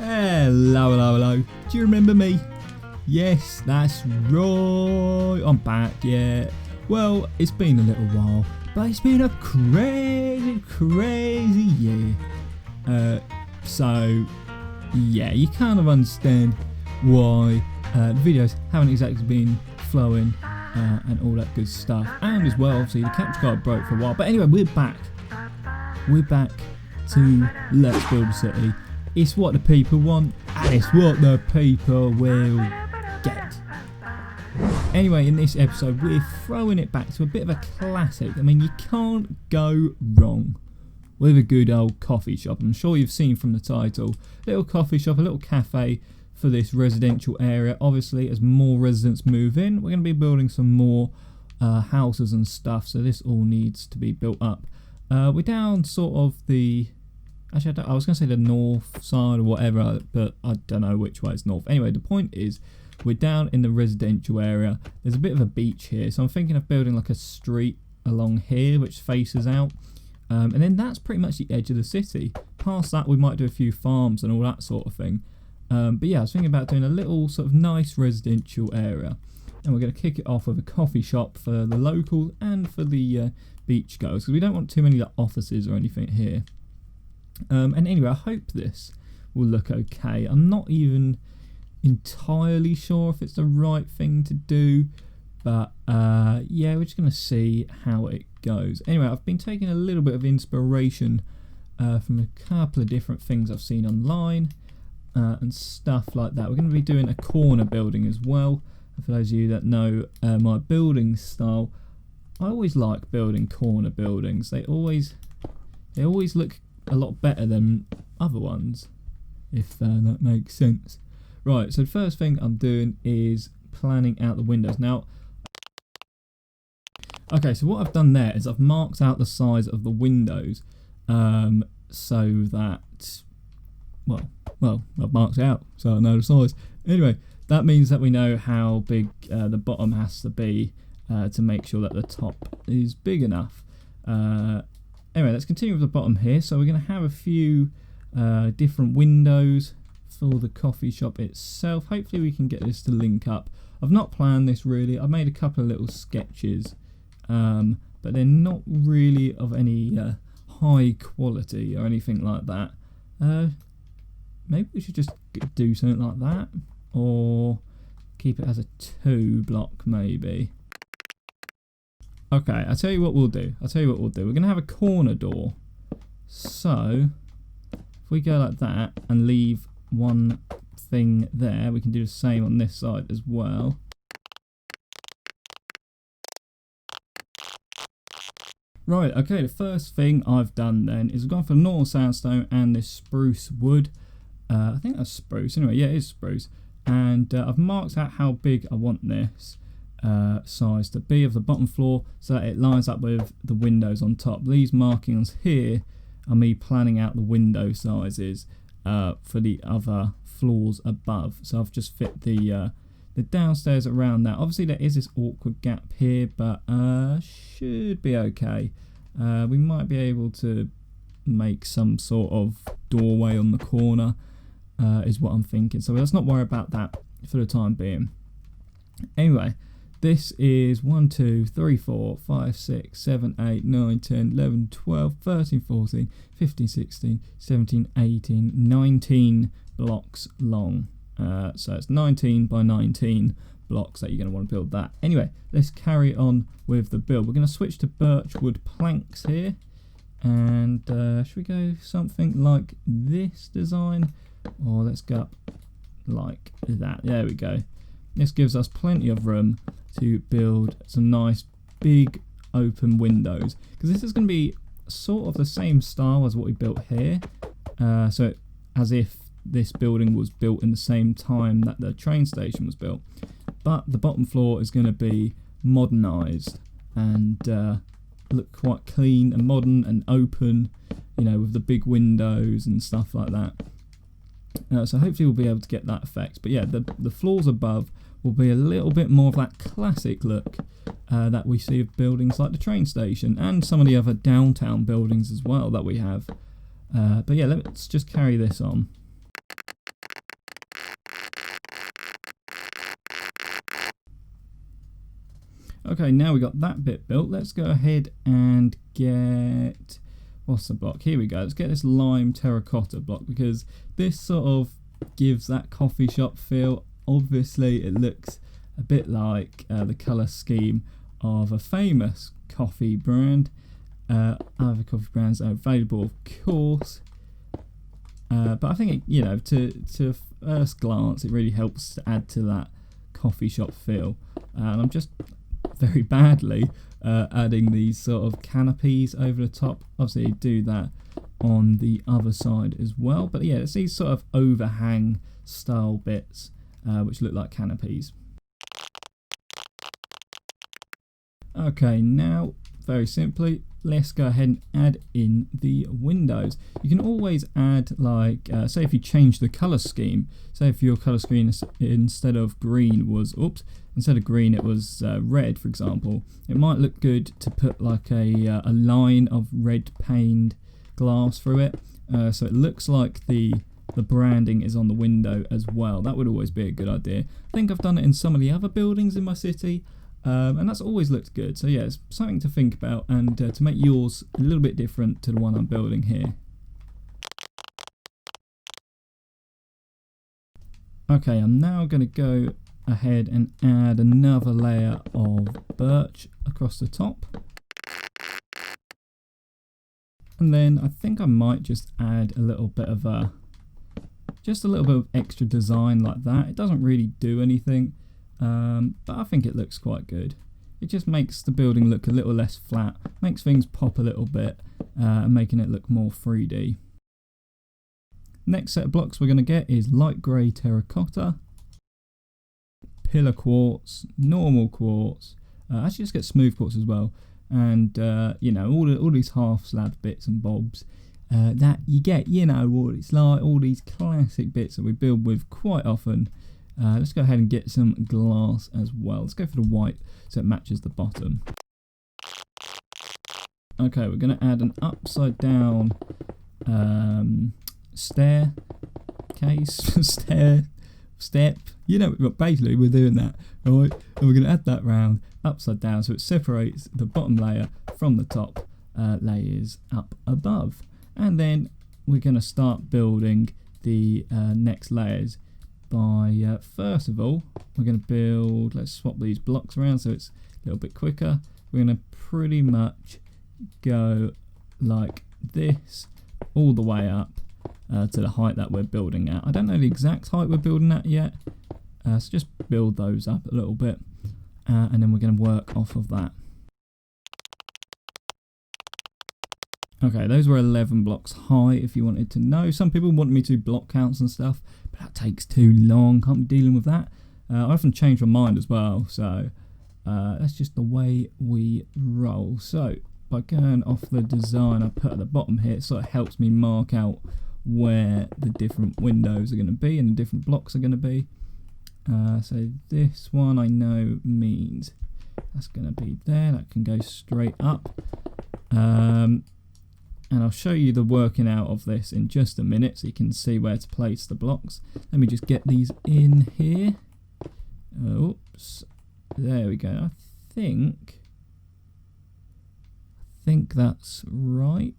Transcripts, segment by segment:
Hello, hello, hello. Do you remember me? Yes, that's right. I'm back, yeah. Well, it's been a little while, but it's been a crazy year. So, yeah, you kind of understand why the videos haven't exactly been flowing and all that good stuff. And as well, obviously, the capture card broke for a while. But anyway, we're back. We're back to Let's Build a City. It's what the people want, and it's what the people will get. Anyway, in this episode, we're throwing it back to a bit of a classic. I mean, you can't go wrong with a good old coffee shop. I'm sure you've seen from the title. Little coffee shop, a little cafe for this residential area. Obviously, as more residents move in, we're going to be building some more houses and stuff, so this all needs to be built up. We're down sort of the... Actually, I was going to say the north side or whatever, but I don't know which way is north. Anyway, the point is, we're down in the residential area. There's a bit of a beach here, so I'm thinking of building like a street along here, which faces out. And then that's pretty much the edge of the city. Past that, we might do a few farms and all that sort of thing. But yeah, I was thinking about doing a little sort of nice residential area. And we're going to kick it off with a coffee shop for the locals and for the beach goers, because we don't want too many like, offices or anything here. And anyway, I hope this will look okay. I'm not even entirely sure if it's the right thing to do, but yeah, we're just going to see how it goes. Anyway, I've been taking a little bit of inspiration from a couple of different things I've seen online and stuff like that. We're going to be doing a corner building as well. For those of you that know my building style, I always like building corner buildings. They always look a lot better than other ones, if that makes sense. Right, so the first thing I'm doing is planning out the windows. Now, okay, so what I've done there is I've marked out the size of the windows so that, well, I've marked it out so I know the size. Anyway, that means that we know how big the bottom has to be to make sure that the top is big enough. Anyway, let's continue with the bottom here. So we're going to have a few different windows for the coffee shop itself. Hopefully we can get this to link up. I've not planned this really. I've made a couple of little sketches, but they're not really of any high quality or anything like that. Maybe we should just do something like that, or keep it as a 2 block maybe. Okay, I'll tell you what we'll do. We're going to have a corner door. So, if we go like that and leave one thing there, we can do the same on this side as well. Right, okay, the first thing I've done then is I've gone for normal sandstone and this spruce wood. I think that's spruce. Anyway, yeah, it is spruce. And I've marked out how big I want this size to be of the bottom floor so that it lines up with the windows on top. These markings here are me planning out the window sizes for the other floors above. So I've just fit the downstairs around that. Obviously there is this awkward gap here, but should be okay. We might be able to make some sort of doorway on the corner is what I'm thinking. So let's not worry about that for the time being. Anyway, this is 1, 2, 3, 4, 5, 6, 7, 8, 9, 10, 11, 12, 13, 14, 15, 16, 17, 18, 19 blocks long. So it's 19 by 19 blocks that you're going to want to build that. Anyway, let's carry on with the build. We're going to switch to birchwood planks here. And should we go something like this design? Or let's go up like that. There we go. This gives us plenty of room to build some nice big open windows, because this is going to be sort of the same style as what we built here, so as if this building was built in the same time that the train station was built, but the bottom floor is going to be modernized and look quite clean and modern and open, you know, with the big windows and stuff like that. So hopefully we'll be able to get that effect. But yeah, the floors above will be a little bit more of that classic look that we see of buildings like the train station and some of the other downtown buildings as well that we have. But yeah, let's just carry this on. Okay, now we got that bit built. Let's go ahead and get, what's the block? Here we go. Let's get this lime terracotta block, because this sort of gives that coffee shop feel. Obviously, it looks a bit like the colour scheme of a famous coffee brand. Other coffee brands are available, of course. But I think, to first glance, it really helps to add to that coffee shop feel. And I'm just very badly adding these sort of canopies over the top. Obviously, you do that on the other side as well. But yeah, it's these sort of overhang style bits which look like canopies. Okay, now very simply, let's go ahead and add in the windows. You can always add, like, say if you change the colour scheme, say if your colour scheme instead of green was, instead of green it was red, for example, it might look good to put like a line of red paned glass through it, so it looks like the branding is on the window as well. That would always be a good idea. I think I've done it in some of the other buildings in my city. And that's always looked good. So yeah, it's something to think about, and to make yours a little bit different to the one I'm building here. Okay, I'm now going to go ahead and add another layer of birch across the top. And then I think I might just add a little bit of extra design like that. It doesn't really do anything. But I think it looks quite good. It just makes the building look a little less flat, makes things pop a little bit, making it look more 3D. Next set of blocks we're going to get is light grey terracotta, pillar quartz, normal quartz, actually just get smooth quartz as well, and all these half slab bits and bobs that you get, what it's like, all these classic bits that we build with quite often. Let's go ahead and get some glass as well. Let's go for the white so it matches the bottom. Okay, we're going to add an upside down step. Basically we're doing that, right? And we're going to add that round upside down so it separates the bottom layer from the top layers up above. And then we're going to start building the next layers by, first of all, we're going to build, let's swap these blocks around so it's a little bit quicker. We're going to pretty much go like this all the way up to the height that we're building at. I don't know the exact height we're building at yet, so just build those up a little bit, and then we're going to work off of that. Okay, those were 11 blocks high, if you wanted to know. Some people want me to block counts and stuff, but that takes too long. Can't be dealing with that. I often change my mind as well, so that's just the way we roll. So, by going off the design I put at the bottom here, it sort of helps me mark out where the different windows are going to be and the different blocks are going to be. So this one I know means that's going to be there. That can go straight up. And I'll show you the working out of this in just a minute so you can see where to place the blocks. Let me just get these in here. Oops. There we go. I think that's right.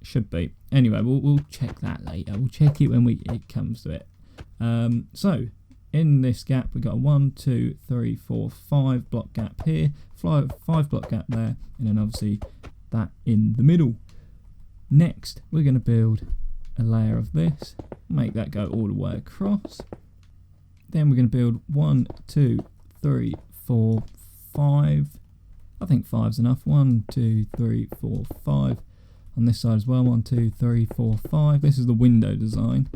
Should be. Anyway, we'll check that later. We'll check it when it comes to it. So in this gap we got a 1, 2, 3, 4, 5 block gap here, 5 block gap there, and then obviously that in the middle. Next we're going to build a layer of this, make that go all the way across. Then we're going to build 1, 2, 3, 4, 5. I think 5's enough. 1, 2, 3, 4, 5 on this side as well. 1, 2, 3, 4, 5. This is the window design.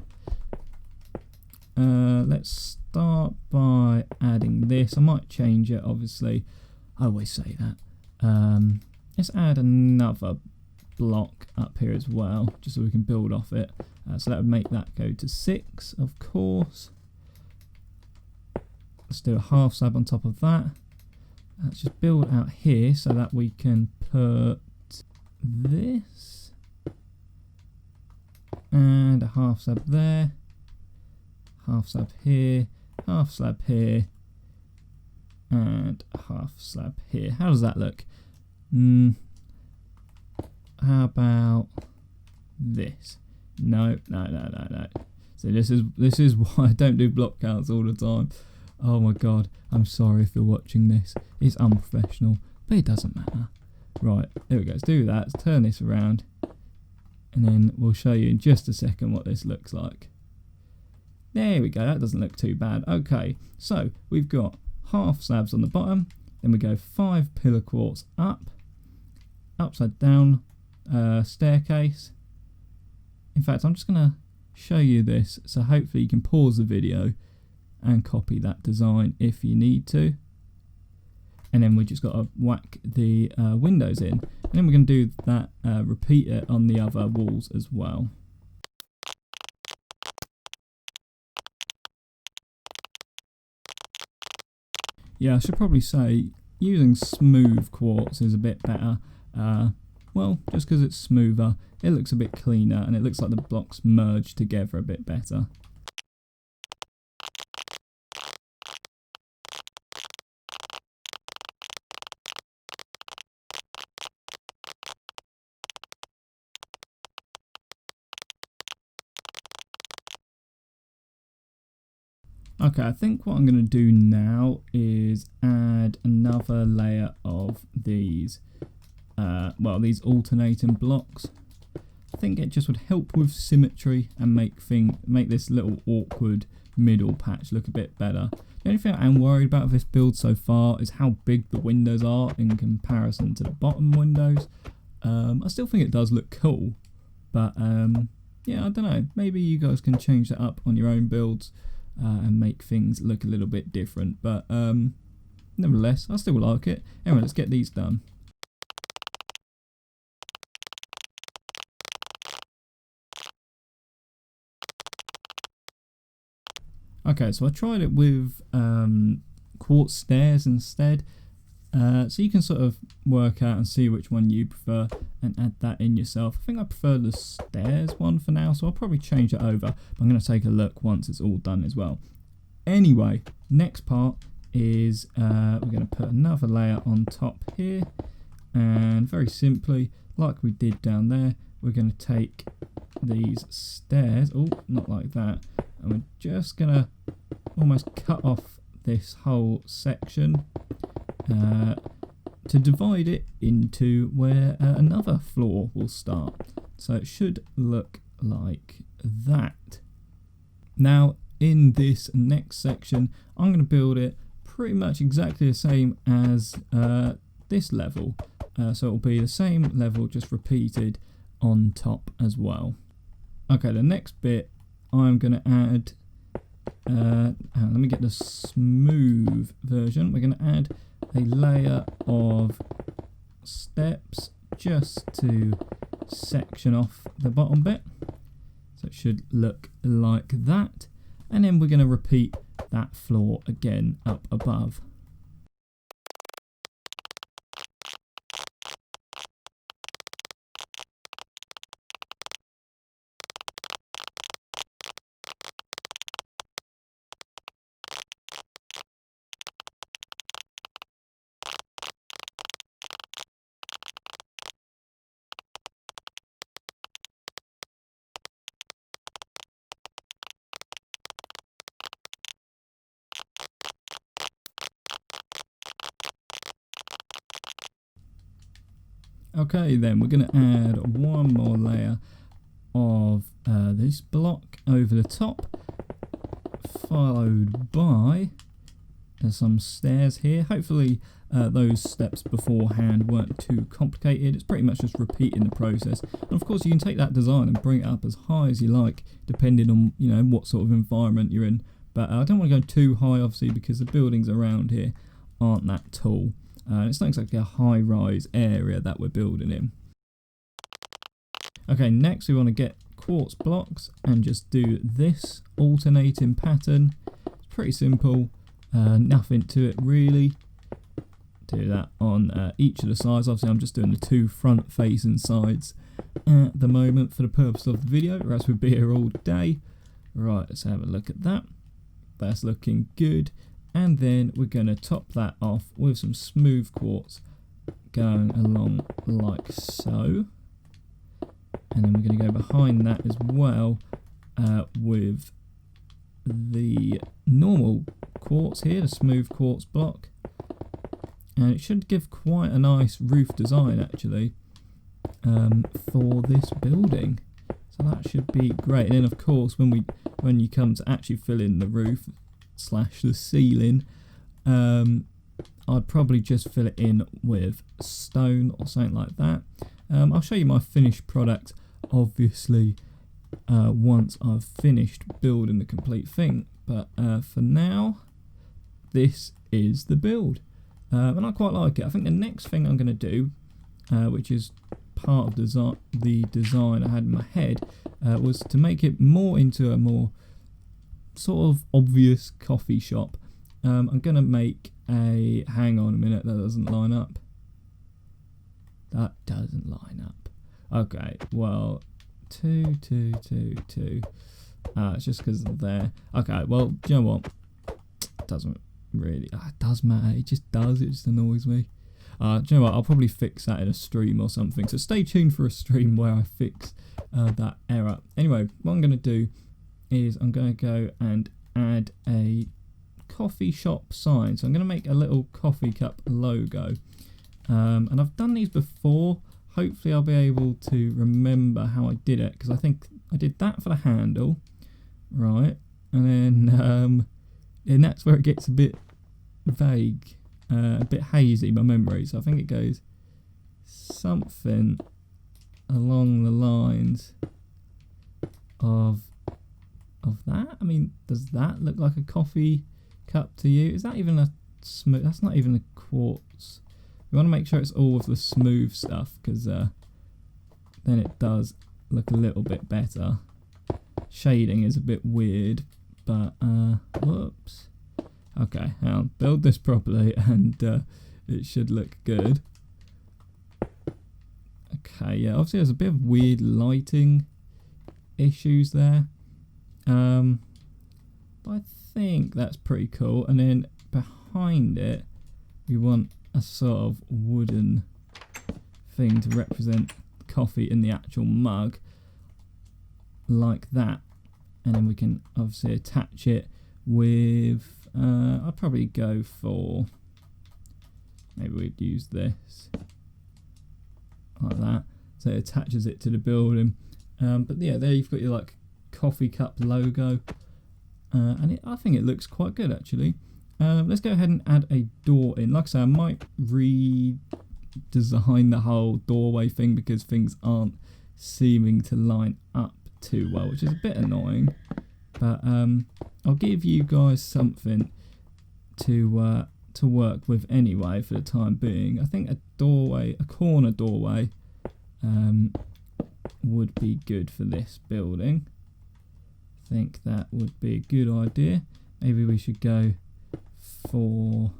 Let's start by adding this. I might change it, obviously. I always say that. Let's add another block up here as well, just so we can build off it. So that would make that go to 6, of course. Let's do a half slab on top of that. Let's just build out here so that we can put this and a half slab there, half slab here, half slab here, and half slab here. How does that look? How about this? No. So this is why I don't do block counts all the time. Oh my god, I'm sorry if you're watching this. It's unprofessional, but it doesn't matter. Right, there we go. Let's do that. Let's turn this around, and then we'll show you in just a second what this looks like. There we go. That doesn't look too bad. Okay, so we've got half slabs on the bottom. Then we go 5 pillar quartz up, upside down staircase. In fact, I'm just going to show you this, so hopefully you can pause the video and copy that design if you need to. And then we just got to whack the windows in, and then we're going to do that, repeat it on the other walls as well. Yeah, I should probably say using smooth quartz is a bit better. Well, just because it's smoother, it looks a bit cleaner, and it looks like the blocks merge together a bit better. Okay, I think what I'm going to do now is add another layer of these, these alternating blocks. I think it just would help with symmetry and make this little awkward middle patch look a bit better. The only thing I'm worried about with this build so far is how big the windows are in comparison to the bottom windows. I still think it does look cool, but yeah, I don't know. Maybe you guys can change that up on your own builds and make things look a little bit different. But nevertheless, I still like it. Anyway, let's get these done. Okay, so I tried it with quartz stairs instead, so you can sort of work out and see which one you prefer and add that in yourself. I think I prefer the stairs one for now, so I'll probably change it over, but I'm going to take a look once it's all done as well. Anyway, next part is we're going to put another layer on top here, and very simply, like we did down there, we're going to take these stairs, oh, not like that, and we're just going to almost cut off this whole section to divide it into where another floor will start. So it should look like that. Now in this next section, I'm going to build it pretty much exactly the same as this level. So it'll be the same level, just repeated on top as well. Okay, the next bit I'm going to add, let me get the smooth version. We're going to add a layer of steps just to section off the bottom bit. So it should look like that. And then we're going to repeat that floor again up above. Okay, then we're going to add one more layer of this block over the top, followed by some stairs here. Hopefully those steps beforehand weren't too complicated. It's pretty much just repeating the process. And of course you can take that design and bring it up as high as you like, depending on what sort of environment you're in. But I don't want to go too high, obviously, because the buildings around here aren't that tall. It's not exactly a high-rise area that we're building in. Okay, next we want to get quartz blocks and just do this alternating pattern. It's pretty simple, nothing to it really. Do that on each of the sides. Obviously I'm just doing the two front-facing sides at the moment for the purpose of the video, or else we'd be here all day. Right, let's have a look at that. That's looking good. And then we're going to top that off with some smooth quartz going along like so. And then we're going to go behind that as well with the normal quartz here, the smooth quartz block. And it should give quite a nice roof design actually for this building. So that should be great. And then of course when you come to actually fill in the roof / the ceiling, I'd probably just fill it in with stone or something like that. I'll show you my finished product obviously once I've finished building the complete thing, but for now this is the build, and I quite like it. I think the next thing I'm going to do, which is part of the design I had in my head, was to make it more into a more sort of obvious coffee shop. I'm going to make a... hang on a minute, that doesn't line up. That doesn't line up. Okay, well, 2, 2, 2, 2. It's just because of there. Okay, well, do you know what? It doesn't really... it does matter. It just does. It just annoys me. Do you know what? I'll probably fix that in a stream or something. So stay tuned for a stream where I fix that error. Anyway, what I'm going to do is I'm going to go and add a coffee shop sign. So I'm going to make a little coffee cup logo. And I've done these before. Hopefully I'll be able to remember how I did it, because I think I did that for the handle, right? And then and that's where it gets a bit vague, a bit hazy, my memory. So I think it goes something along the lines of that. I mean, does that look like a coffee cup to you? Is that even a smooth? That's not even a quartz. We want to make sure it's all of the smooth stuff, because then it does look a little bit better. Shading is a bit weird, but whoops. Okay, I'll build this properly and it should look good. Okay, yeah, obviously there's a bit of weird lighting issues there. But I think that's pretty cool. And then behind it, we want a sort of wooden thing to represent coffee in the actual mug, like that. And then we can obviously attach it with, I'd probably go for, maybe we'd use this, like that. So it attaches it to the building. But yeah, there you've got your like coffee cup logo. And I think it looks quite good actually. Let's go ahead and add a door in. Like I say, I might redesign the whole doorway thing because things aren't seeming to line up too well, which is a bit annoying. But I'll give you guys something to work with anyway for the time being. I think a doorway, a corner doorway, would be good for this building. I think that would be a good idea. Maybe we should go for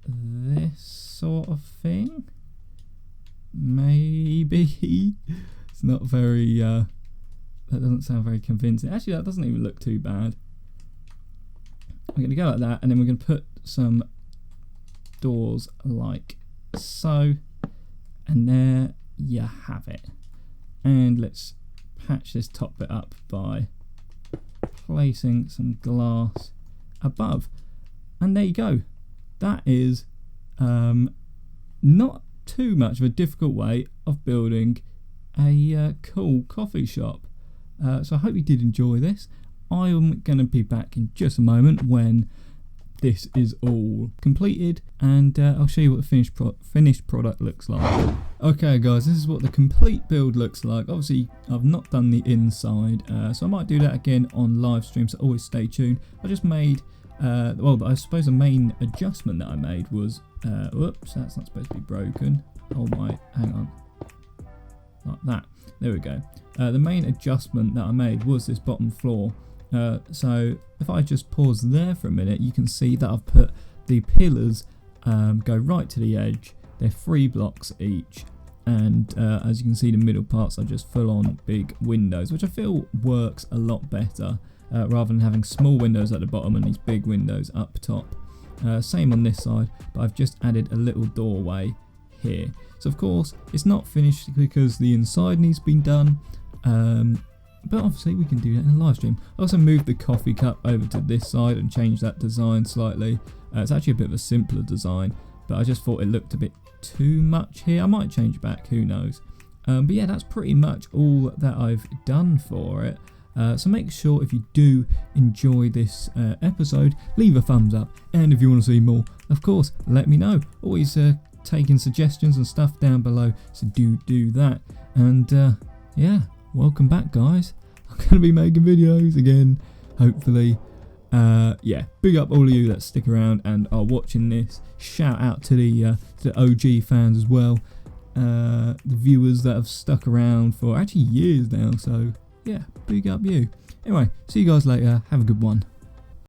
this sort of thing. Maybe. It's not very that doesn't sound very convincing. Actually, that doesn't even look too bad. We're going to go like that, and then we're going to put some doors like so, and there you have it. And let's patch this top bit up by placing some glass above, and there you go. That is not too much of a difficult way of building a cool coffee shop. So I hope you did enjoy this. I am going to be back in just a moment when this is all completed, and I'll show you what the finished product looks like. Okay guys, this is what the complete build looks like. Obviously I've not done the inside, so I might do that again on live stream, so always stay tuned. I just made well, I suppose the main adjustment that I made was whoops, that's not supposed to be broken. Oh my, hang on, like that, there we go. The main adjustment that I made was this bottom floor. So if I just pause there for a minute, you can see that I've put the pillars go right to the edge. They're 3 blocks each, and as you can see, the middle parts are just full on big windows, which I feel works a lot better rather than having small windows at the bottom and these big windows up top. Same on this side, but I've just added a little doorway here. So of course it's not finished because the inside needs to be done, but obviously we can do that in a live stream. I also moved the coffee cup over to this side and changed that design slightly. It's actually a bit of a simpler design, but I just thought it looked a bit too much here. I might change it back, who knows. But yeah, that's pretty much all that I've done for it. So make sure if you do enjoy this episode, leave a thumbs up, and if you want to see more, of course, let me know. Always taking suggestions and stuff down below, so do that. And yeah, welcome back, guys. I'm going to be making videos again, hopefully. Yeah, big up all of you that stick around and are watching this. Shout out to the OG fans as well, the viewers that have stuck around for actually years now, so yeah, big up you. Anyway, see you guys later. Have a good one.